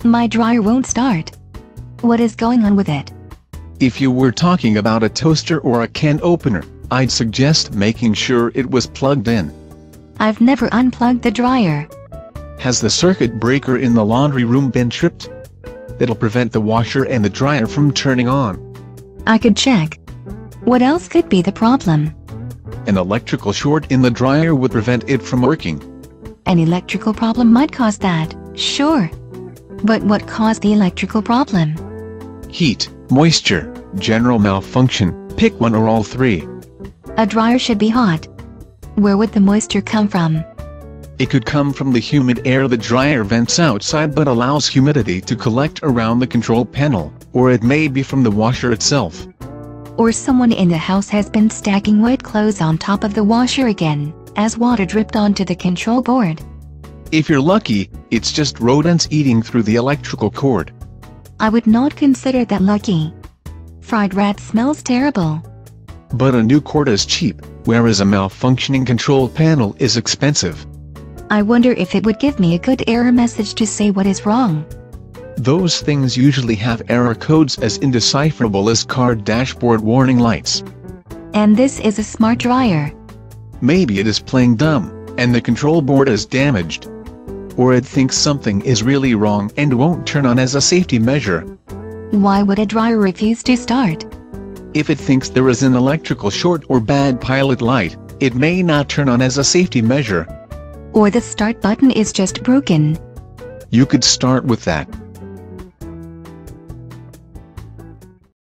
My dryer won't start. What is going on with it? If you were talking about a toaster or a can opener, I'd suggest making sure it was plugged in. I've never unplugged the dryer. Has the circuit breaker in the laundry room been tripped? It'll prevent the washer and the dryer from turning on. I could check. What else could be the problem? An electrical short in the dryer would prevent it from working. An electrical problem might cause that, sure. But what caused the electrical problem? Heat, moisture, general malfunction, pick one or all three. A dryer should be hot. Where would the moisture come from? It could come from the humid air the dryer vents outside but allows humidity to collect around the control panel, or it may be from the washer itself. Or someone in the house has been stacking wet clothes on top of the washer again, as water dripped onto the control board. If you're lucky, it's just rodents eating through the electrical cord. I would not consider that lucky. Fried rat smells terrible. But a new cord is cheap, whereas a malfunctioning control panel is expensive. I wonder if it would give me a good error message to say what is wrong. Those things usually have error codes as indecipherable as car dashboard warning lights. And this is a smart dryer. Maybe it is playing dumb, and the control board is damaged. Or it thinks something is really wrong and won't turn on as a safety measure. Why would a dryer refuse to start? If it thinks there is an electrical short or bad pilot light, it may not turn on as a safety measure. Or the start button is just broken. You could start with that.